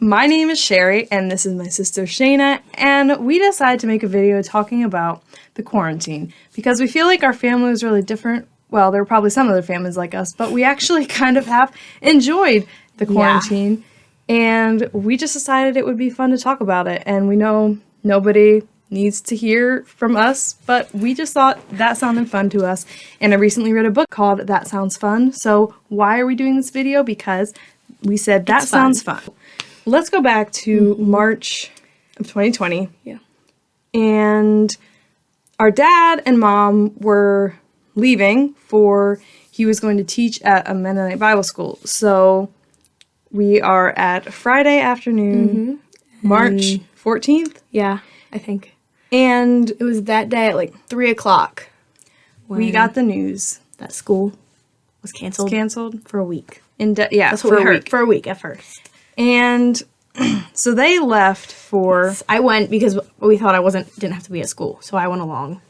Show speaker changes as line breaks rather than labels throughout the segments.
my name is Sherry, and this is my sister Shayna, and we decided to make a video talking about the quarantine because we feel like our family was really different. Well, there were probably some other families like us, but we actually kind of have enjoyed the quarantine, and we just decided it would be fun to talk about it, and we know nobody needs to hear from us, but we just thought that sounded fun to us, and I recently read a book called That Sounds Fun, so why are we doing this video? Because we said that sounds fun. Let's go back to March of 2020.
Yeah.
And our dad and mom were leaving he was going to teach at a Mennonite Bible school. So we are at Friday afternoon, March 14th.
Yeah, I think.
And
It was that day at like 3 o'clock.
we got the news.
That school was canceled.
It's canceled.
For a week.
That's
what we heard. For a week at first.
And so they left for
I went because we thought didn't have to be at school, so I went along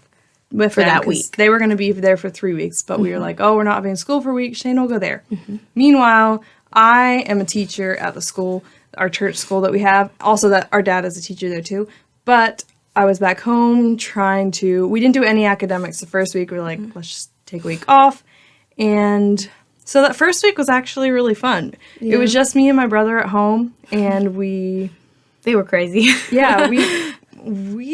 for
that
that
week.
week. They were going to be there for 3 weeks, but we were like, oh, we're not having school for a week. Shane will go there. Meanwhile, I am a teacher at the school, our church school that we have. Also, that our dad is a teacher there too. But I was back home we didn't do any academics the first week. We were like, let's just take a week off. And so that first week was actually really fun.
Yeah.
It was just me and my brother at home, and
They were crazy.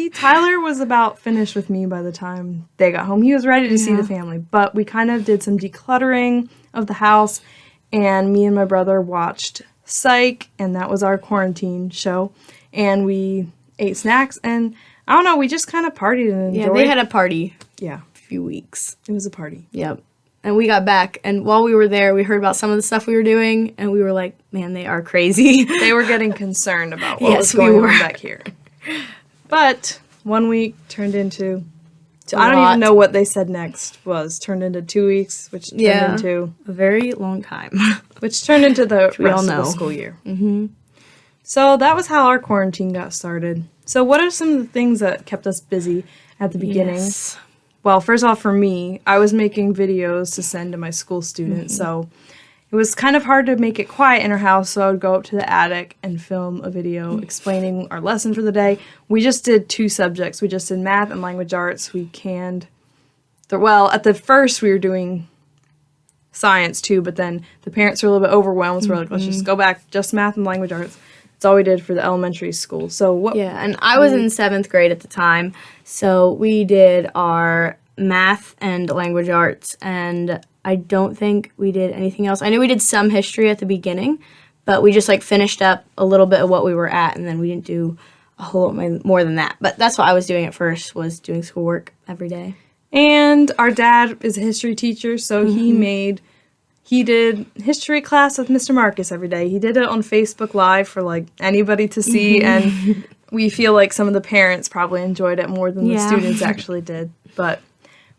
Tyler was about finished with me by the time they got home. He was ready to see the family, but we kind of did some decluttering of the house, and me and my brother watched Psych, and that was our quarantine show, and we ate snacks, and I don't know, we just kind of partied and enjoyed.
Yeah, they had a party.
Yeah.
A few weeks.
It was a party.
Yep. And we got back, and while we were there, we heard about some of the stuff we were doing, and we were like, man, they are crazy.
They were getting concerned about what was
Yes, we
going
were.
on back here. But 1 week turned into...
A
I don't
lot.
even know what they said next turned into 2 weeks, which turned into...
a very long time.
Which turned into the
we all
rest of
know.
the school year. So that was how our quarantine got started. So what are some of the things that kept us busy at the beginning?
Yes.
Well, first off, for me, I was making videos to send to my school students, so it was kind of hard to make it quiet in our house, so I would go up to the attic and film a video explaining our lesson for the day. We just did 2 subjects. We just did math and language arts. We canned... at the first we were doing science too, but then the parents were a little bit overwhelmed, so we're like, let's just go back, just math and language arts. That's all we did for the elementary school. So what?
Yeah, and I was in 7th grade at the time, so we did our math and language arts, and I don't think we did anything else. I know we did some history at the beginning, but we just finished up a little bit of what we were at, and then we didn't do a whole lot more than that. But that's what I was doing at first, was doing schoolwork every day.
And our dad is a history teacher, so he did history class with Mr. Marcus every day. He did it on Facebook Live for anybody to see, and we feel like some of the parents probably enjoyed it more than the students actually did. But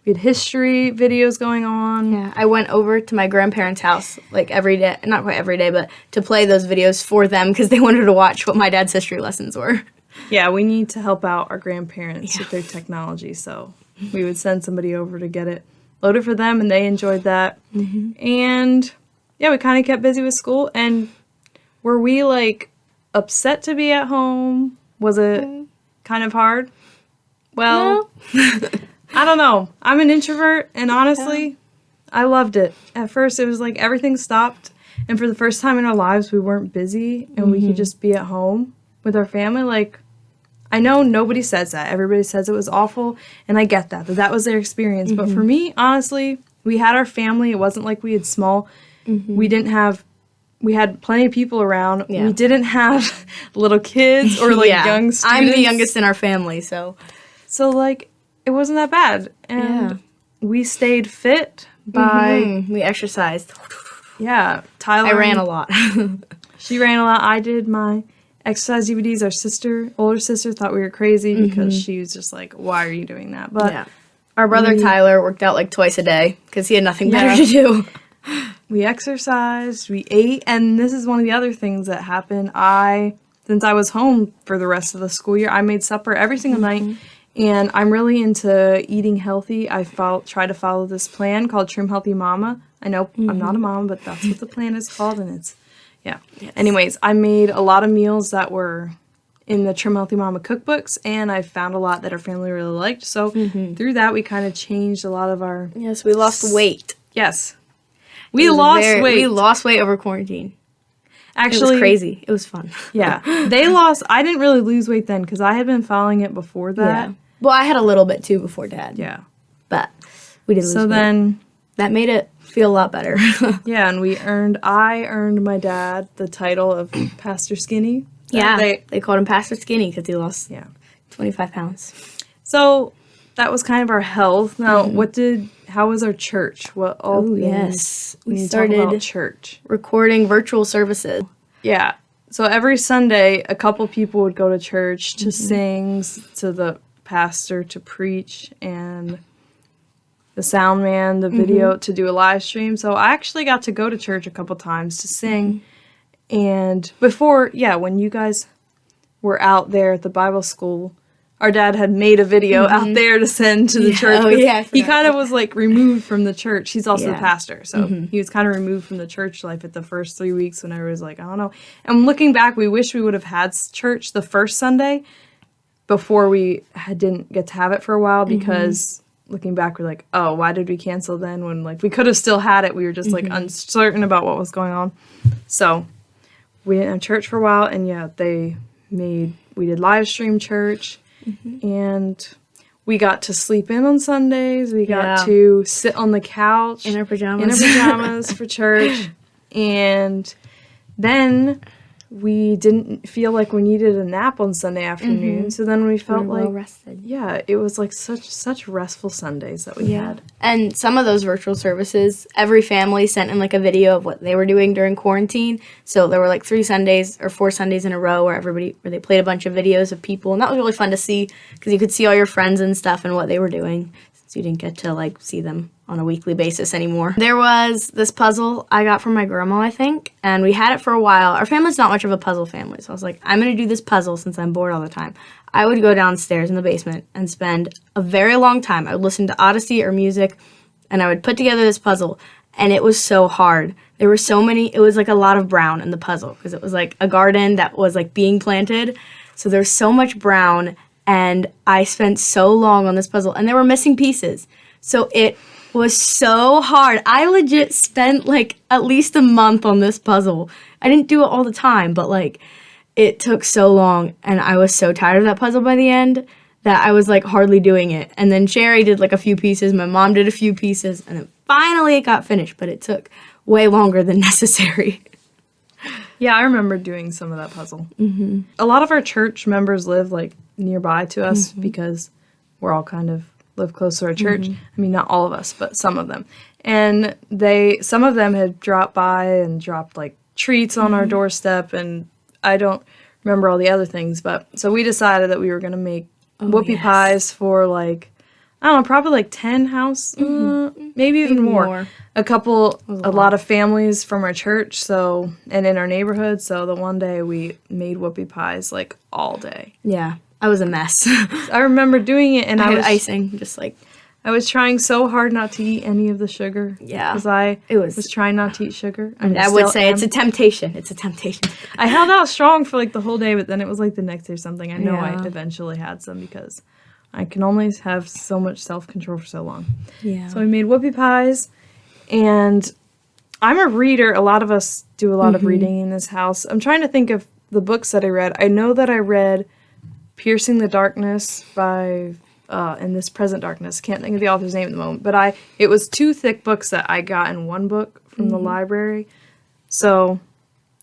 we had history videos going on.
Yeah, I went over to my grandparents' house every day, not quite every day, but to play those videos for them because they wanted to watch what my dad's history lessons were.
Yeah, we need to help out our grandparents with their technology, so we would send somebody over to get it loaded for them, and they enjoyed that. And yeah, we kind of kept busy with school. And were we upset to be at home? Was it kind of hard? Well, I don't know. I'm an introvert, and honestly, I loved it. At first, it was everything stopped, and for the first time in our lives, we weren't busy, and we could just be at home with our family. I know nobody says that. Everybody says it was awful, and I get that was their experience. But for me, honestly, we had our family. It wasn't like we had small. We had plenty of people around.
Yeah.
We didn't have little kids or young students.
I'm the youngest in our family, so
it wasn't that bad. And we stayed fit by...
We exercised.
Yeah, Tyler...
I ran a lot.
She ran a lot. I did my exercise DVDs. Our older sister, thought we were crazy because she was just why are you doing that? But
our brother Tyler worked out twice a day because he had nothing better to do.
We exercised, we ate, and this is one of the other things that happened. Since I was home for the rest of the school year, I made supper every single night, and I'm really into eating healthy. I try to follow this plan called Trim Healthy Mama. I know I'm not a mom, but that's what the plan is called, and Yeah.
Yes.
Anyways, I made a lot of meals that were in the Trim Healthy Mama cookbooks, and I found a lot that our family really liked. So through that, we kind of changed a lot of our...
Yes, we lost weight.
Yes. We lost weight.
We lost weight over quarantine.
Actually,
it was crazy. It was fun.
Yeah. They lost... I didn't really lose weight then because I had been following it before that.
Yeah. Well, I had a little bit too before Dad.
Yeah.
But we did lose weight.
So then...
That made it feel a lot better.
Yeah, and I earned my dad the title of Pastor Skinny.
Yeah, they called him Pastor Skinny because he lost 25 pounds.
So that was kind of our health. Now, how was our church? What all things?
Yes. We
started
started
church.
Recording virtual services.
Yeah. So every Sunday, a couple people would go to church to sing, to the pastor to preach, and the sound man, the video to do a live stream. So I actually got to go to church a couple times to sing. And before, when you guys were out there at the Bible school, our dad had made a video out there to send to the church.
Oh, yeah,
he kind of was like removed from the church. He's also the pastor. So he was kind of removed from the church life at the first 3 weeks when I was like, I don't know. And looking back, we wish we would have had church the first Sunday before we didn't get to have it for a while because... Looking back, we're like, oh, why did we cancel then when, like, we could have still had it. We were just, like, uncertain about what was going on. So we didn't have church for a while, and, we did live stream church, and we got to sleep in on Sundays. We got to sit on the couch.
In our pajamas.
For church. And then... we didn't feel like we needed a nap on Sunday afternoon, so then we felt like,
well rested.
Yeah, it was like such restful Sundays that we had.
And some of those virtual services, every family sent in like a video of what they were doing during quarantine. So there were like 3 Sundays or 4 Sundays in a row where they played a bunch of videos of people, and that was really fun to see because you could see all your friends and stuff and what they were doing. So you didn't get to like see them on a weekly basis anymore. There was this puzzle I got from my grandma, I think, and we had it for a while. Our family's not much of a puzzle family, so I was like, I'm going to do this puzzle since I'm bored all the time. I would go downstairs in the basement and spend a very long time. I would listen to Odyssey or music, and I would put together this puzzle, and it was so hard. There were so many, it was like a lot of brown in the puzzle, because it was like a garden that was like being planted, so there's so much brown, and I spent so long on this puzzle, and there were missing pieces. So it was so hard. I legit spent like at least a month on this puzzle. I didn't do it all the time, but like it took so long, and I was so tired of that puzzle by the end that I was like hardly doing it. And then Sherry did like a few pieces, my mom did a few pieces, and then finally it got finished, but it took way longer than necessary.
Yeah, I remember doing some of that puzzle. A lot of our church members live like nearby to us because we're all kind of live close to our church. I mean, not all of us, but some of them. And some of them had dropped by and dropped like treats on our doorstep, and I don't remember all the other things, but so we decided that we were going to make whoopie pies for like, I don't know, probably like 10 house, maybe even more. A lot of families from our church, so, and in our neighborhood, so the one day we made whoopie pies like all day.
Yeah. I was a mess.
I remember doing it, and
I was icing, just like...
I was trying so hard not to eat any of the sugar.
Yeah.
Because I was trying not to eat sugar.
I would say it's a temptation. It's a temptation.
I held out strong for like the whole day, but then it was like the next day or something. I know I eventually had some because I can only have so much self-control for so long.
Yeah.
So I made whoopie pies, and I'm a reader. A lot of us do a lot of reading in this house. I'm trying to think of the books that I read. I know that I read Piercing the Darkness by In This Present Darkness. Can't think of the author's name at the moment, but it was 2 thick books that I got in one book from the library. So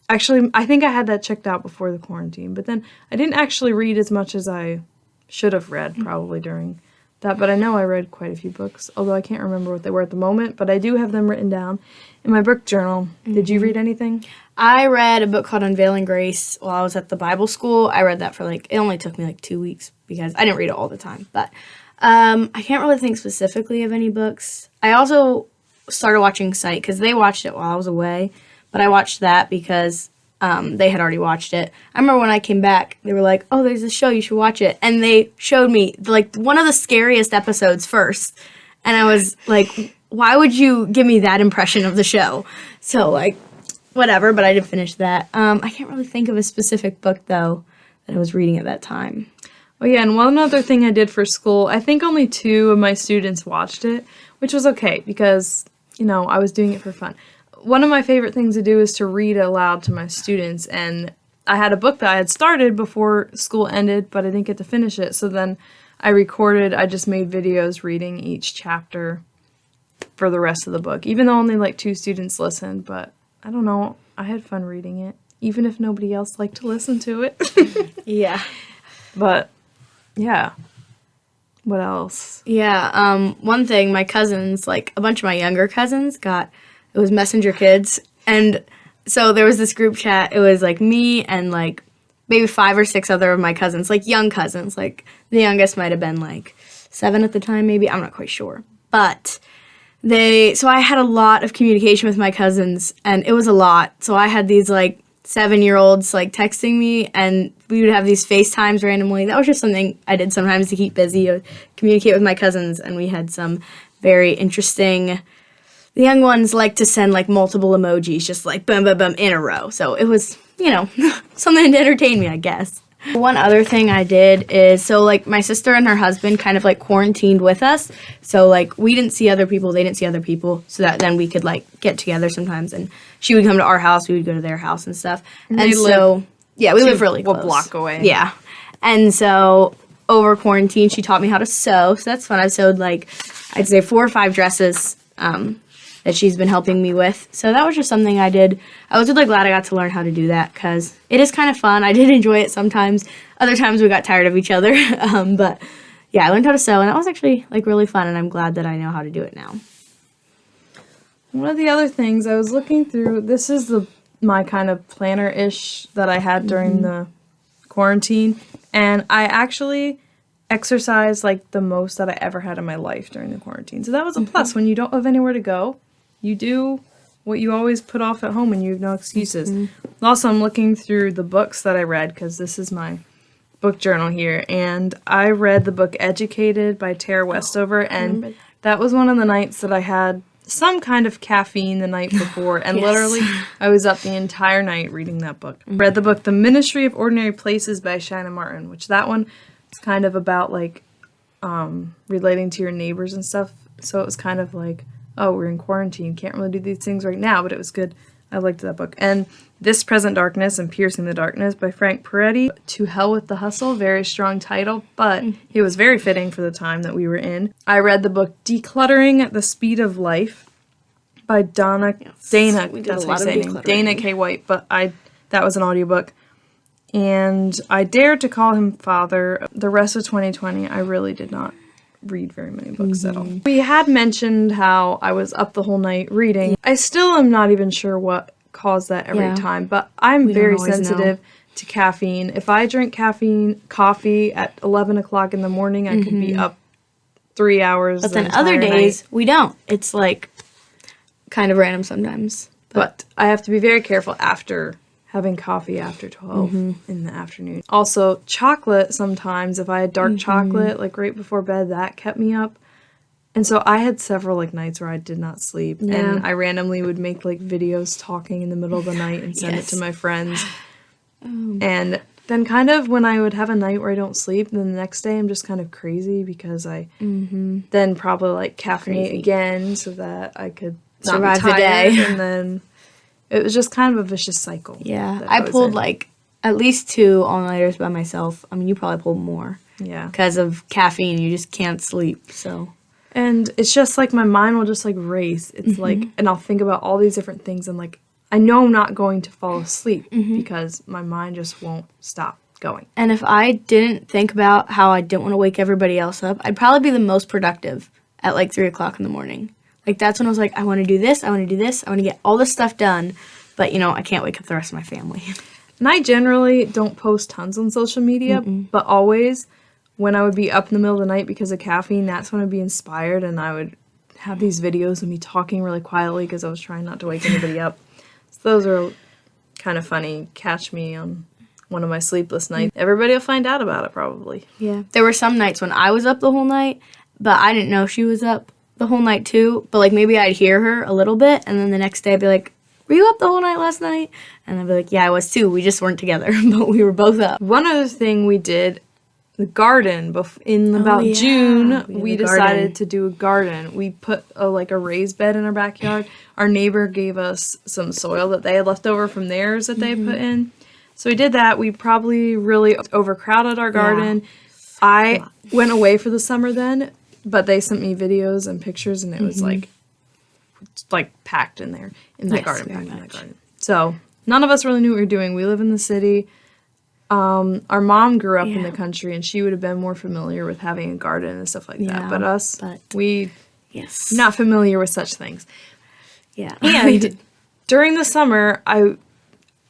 actually, I think I had that checked out before the quarantine, but then I didn't actually read as much as I should have read probably during that, but I know I read quite a few books, although I can't remember what they were at the moment, but I do have them written down in my book journal. Did you read anything?
I read a book called Unveiling Grace while I was at the Bible school. I read that for it only took me 2 weeks because I didn't read it all the time. But I can't really think specifically of any books. I also started watching Sight because they watched it while I was away. But I watched that because they had already watched it. I remember when I came back, they were like, oh, there's this show, you should watch it. And they showed me one of the scariest episodes first. And I was like, why would you give me that impression of the show? So whatever, but I did finish that. I can't really think of a specific book, though, that I was reading at that time.
Oh, yeah, and one other thing I did for school, I think only 2 of my students watched it, which was okay because, I was doing it for fun. One of my favorite things to do is to read aloud to my students, and I had a book that I had started before school ended, but I didn't get to finish it, so then I just made videos reading each chapter for the rest of the book, even though only like 2 students listened, but I don't know, I had fun reading it, even if nobody else liked to listen to it.
Yeah.
But, yeah. What else?
Yeah, one thing, my cousins, like a bunch of my younger cousins it was Messenger Kids, and so there was this group chat, it was like me and like maybe 5 or 6 other of my cousins, like young cousins, like the youngest might have been like 7 at the time maybe, I'm not quite sure, but so I had a lot of communication with my cousins, and it was a lot, so I had these like 7-year-olds like texting me, and we would have these FaceTimes randomly. That was just something I did sometimes to keep busy, communicate with my cousins, and we had some very interesting. The young ones like to send like multiple emojis, just like boom, boom, boom in a row. So it was, something to entertain me, I guess. One other thing I did is, so like my sister and her husband kind of like quarantined with us. So like we didn't see other people, they didn't see other people, so that then we could like get together sometimes, and she would come to our house, we would go to their house and stuff. And so, yeah, we live really close.
A block away.
Yeah. And so over quarantine, she taught me how to sew, so that's fun. I've sewed like, I'd say 4 or 5 dresses that she's been helping me with. So that was just something I did. I was really glad I got to learn how to do that because it is kind of fun. I did enjoy it sometimes. Other times we got tired of each other. But yeah, I learned how to sew, and that was actually like really fun, and I'm glad that I know how to do it now.
One of the other things I was looking through, this is my kind of planner-ish that I had during the quarantine, and I actually exercised like the most that I ever had in my life during the quarantine. So that was a plus. When you don't have anywhere to go, you do what you always put off at home and you have no excuses. Also, I'm looking through the books that I read because this is my book journal here, and I read the book Educated by Tara Westover, and that was one of the nights that I had some kind of caffeine the night before, and literally I was up the entire night reading that book. Read the book The Ministry of Ordinary Places by Shannon Martin, which that one is kind of about like relating to your neighbors and stuff. So it was kind of like, oh, we're in quarantine, can't really do these things right now, but it was good. I liked that book. And This Present Darkness and Piercing the Darkness by Frank Peretti. To Hell with the Hustle, very strong title, but it was very fitting for the time that we were in. I read the book Decluttering at the Speed of Life by Dana K. White, but that was an audiobook. And I Dared to Call Him Father. The rest of 2020, I really did not read very many books at all. We had mentioned how I was up the whole night reading. I still am not even sure what caused that every time, but I'm very sensitive to caffeine. If I drink coffee at 11 o'clock in the morning, I could be up 3 hours.
But then other days, we don't. It's like kind of random sometimes.
But I have to be very careful after having coffee after 12 in the afternoon. Also, chocolate sometimes, if I had dark chocolate, like right before bed, that kept me up. And so I had several like nights where I did not sleep. And I randomly would make like videos talking in the middle of the night and send it to my friends. And then kind of when I would have a night where I don't sleep, then the next day I'm just kind of crazy because I then probably like caffeinate again so that I could
survive the day.
And then it was just kind of a vicious cycle.
Yeah, I pulled like at least 2 all-nighters by myself. I mean, you probably pulled more.
Yeah.
Because of caffeine, you just can't sleep, so.
And it's just like my mind will just like race. It's like, and I'll think about all these different things and like, I know I'm not going to fall asleep because my mind just won't stop going.
And if I didn't think about how I didn't want to wake everybody else up, I'd probably be the most productive at like 3 o'clock in the morning. Like, that's when I was like, I want to do this, I want to do this, I want to get all this stuff done, but, I can't wake up the rest of my family.
And I generally don't post tons on social media, but always when I would be up in the middle of the night because of caffeine, that's when I'd be inspired, and I would have these videos of me talking really quietly because I was trying not to wake anybody up. So those are kind of funny. Catch me on one of my sleepless nights. Everybody will find out about it, probably.
Yeah. There were some nights when I was up the whole night, but I didn't know she was up the whole night too, but like maybe I'd hear her a little bit, and then the next day I'd be like, were you up the whole night last night? And I'd be like, yeah, I was too. We just weren't together, but we were both up.
One other thing we did, the garden. In about June, we decided to do a garden. We put a raised bed in our backyard. Our neighbor gave us some soil that they had left over from theirs that they had put in. So we did that. We probably really overcrowded our garden. I went away for the summer then, but they sent me videos and pictures, and it was like packed in there in that garden. So none of us really knew what we were doing. We live in the city. Our mom grew up in the country, and she would have been more familiar with having a garden and stuff like that. But we not familiar with such things.
Yeah.
And during the summer, I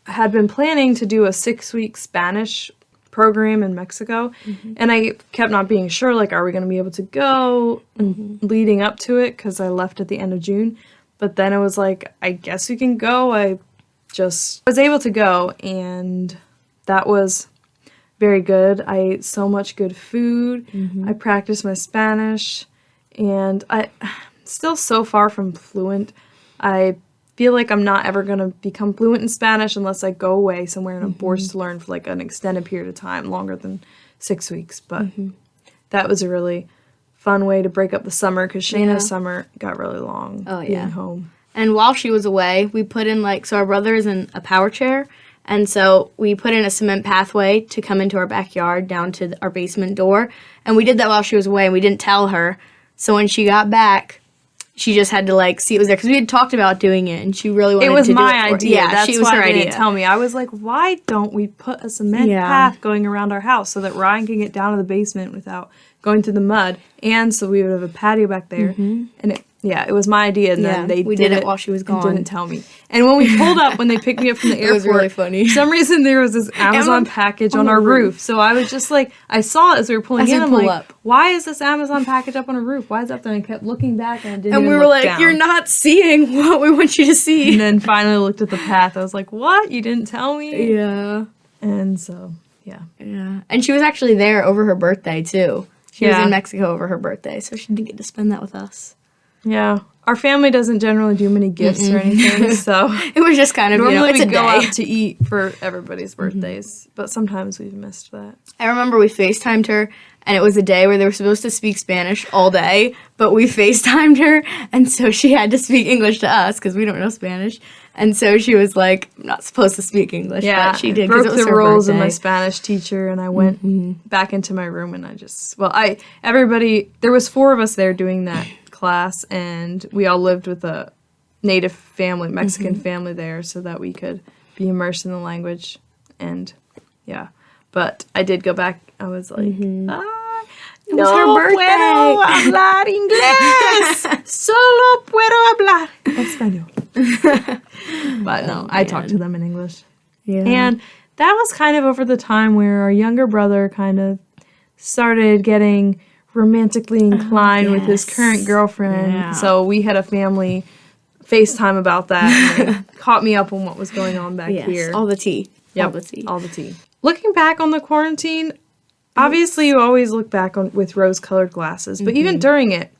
had been planning to do a 6-week Spanish program in Mexico, and I kept not being sure, are we going to be able to go leading up to it, because I left at the end of June. But then it was like, I guess we can go. I just was able to go, and that was very good. I ate so much good food. I practiced my Spanish, and I'm still so far from fluent. I feel like I'm not ever going to become fluent in Spanish unless I go away somewhere and I'm forced to learn for an extended period of time, longer than 6 weeks. But that was a really fun way to break up the summer, because Shayna's summer got really long being home.
And while she was away, we put in so our brother is in a power chair. And so we put in a cement pathway to come into our backyard down to our basement door. And we did that while she was away, and we didn't tell her. So when she got back, she just had to see it was there, because we had talked about doing it, and she really wanted to do it.
It was my idea.
Yeah,
That's
was
why
her
they
idea.
didn't tell me. I was like, why don't we put a cement path going around our house so that Ryan can get down to the basement without going through the mud, and so we would have a patio back there. And it was my idea, and then
we did it while she was gone.
Didn't tell me. And when we pulled up, when they picked me up from the airport,
it was really funny.
For some reason there was this Amazon package on our roof. So I was just I saw it as we were pulling in. I'm like, why is this Amazon package up on a roof? Why is it up there? And I kept looking back, and I didn't. And we were like, down.
You're not seeing what we want you to see.
And then finally looked at the path. I was like, what? You didn't tell me?
Yeah.
And so, yeah.
And she was actually there over her birthday too. She was in Mexico over her birthday, so she didn't get to spend that with us.
Yeah. Our family doesn't generally do many gifts or anything, so
it was just kind of,
normally
it's
we
a
go
day.
out to eat for everybody's birthdays, but sometimes we've missed that.
I remember we FaceTimed her, and it was a day where they were supposed to speak Spanish all day, but we FaceTimed her, and so she had to speak English to us, because we don't know Spanish. And so she was like, I'm not supposed to speak English, but she did, because it was
broke the
her
rules
birthday.
of my Spanish teacher, and I went back into my room, and there was 4 of us there doing that class, and we all lived with a native family, Mexican family there, so that we could be immersed in the language. And but I did go back. I was like,
it was her birthday.
Puedo hablar inglés. Solo puedo hablar español. But no, I talked to them in English.
Yeah.
And that was kind of over the time where our younger brother kind of started getting romantically inclined with his current girlfriend. Yeah. So we had a family FaceTime about that, and they caught me up on what was going on back here.
All the tea.
Yep, all the tea. Looking back on the quarantine, obviously you always look back on with rose-colored glasses, but even during it,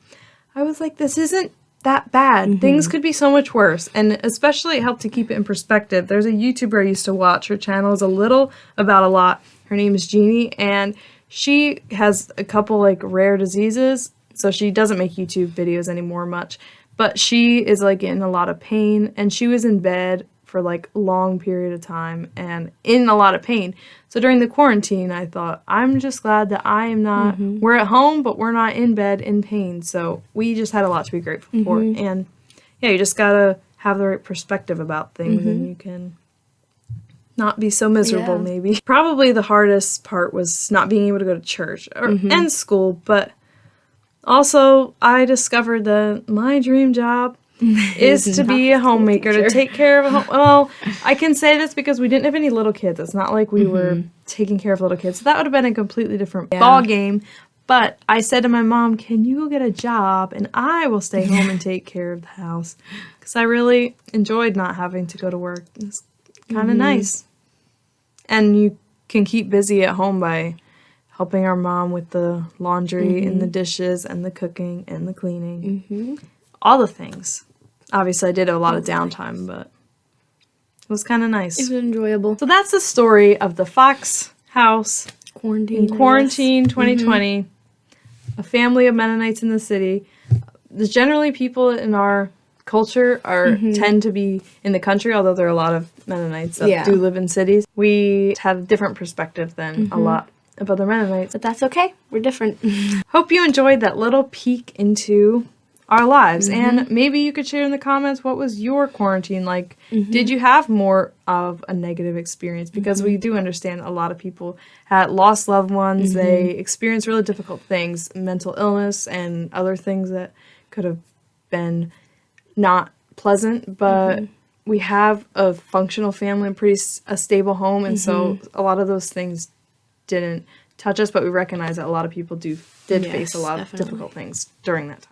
I was like, this isn't that bad. Things could be so much worse, and especially it helped to keep it in perspective. There's a YouTuber I used to watch. Her channel is a little about a lot. Her name is Jeannie, and she has a couple rare diseases, so she doesn't make YouTube videos anymore much, but she is in a lot of pain, and she was in bed for a long period of time and in a lot of pain. So during the quarantine, I thought, I'm just glad that I am not, we're at home, but we're not in bed in pain. So we just had a lot to be grateful for. And you just gotta have the right perspective about things, and you can not be so miserable, maybe. Probably the hardest part was not being able to go to church and school, but also I discovered that my dream job is to be a homemaker, to take care of a home. Well, I can say this because we didn't have any little kids. It's not like we were taking care of little kids. So that would have been a completely different ball game. But I said to my mom, can you go get a job and I will stay home and take care of the house? Because I really enjoyed not having to go to work. It's kind of nice. And you can keep busy at home by helping our mom with the laundry and the dishes and the cooking and the cleaning. All the things. Obviously, I did have a lot of downtime, but was kind of nice.
It was enjoyable.
So that's the story of the Fox House
Quarantine.
in quarantine 2020. A family of Mennonites in the city. Generally, people in our culture tend to be in the country, although there are a lot of Mennonites that do live in cities. We have a different perspective than a lot of other Mennonites.
But that's okay. We're different.
Hope you enjoyed that little peek into our lives. And maybe you could share in the comments, what was your quarantine like? Did you have more of a negative experience? Because we do understand a lot of people had lost loved ones. They experienced really difficult things, mental illness and other things that could have been not pleasant. But we have a functional family and a stable home. And so a lot of those things didn't touch us, but we recognize that a lot of people did face a lot of difficult things during that time.